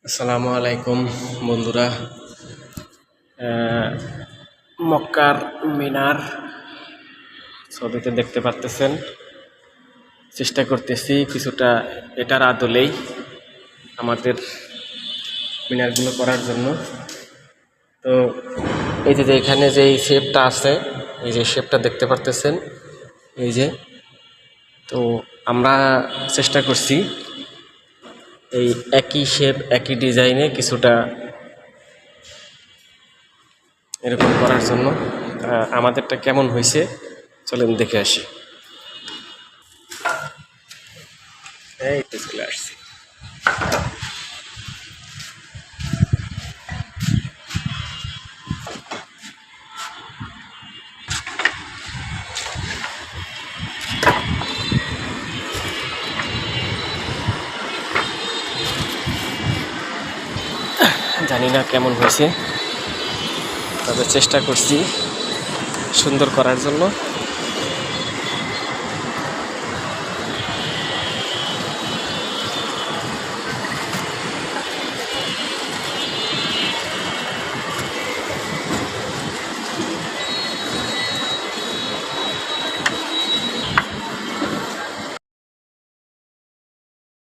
আসসালামু আলাইকুম বন্ধুরা। মক্কার মিনার ছবিতে দেখতে পারতেছেন। চেষ্টা করতেছি কিছুটা এটার আদলেই আমাদের মিনারগুলো করার জন্য। তো এই যে এখানে যে শেপটা আছে, এই যে শেপটা দেখতে পারতেছেন, এই যে, তো আমরা চেষ্টা করছি এই একই শেপ একই ডিজাইনে কিছুটা এরকম করার জন্য। আমাদেরটা কেমন হয়েছে চলেন দেখে আসি। এই তো চলে আসছি। জানি না কেমন হয়েছে, তবে চেষ্টা করছি সুন্দর করার জন্য।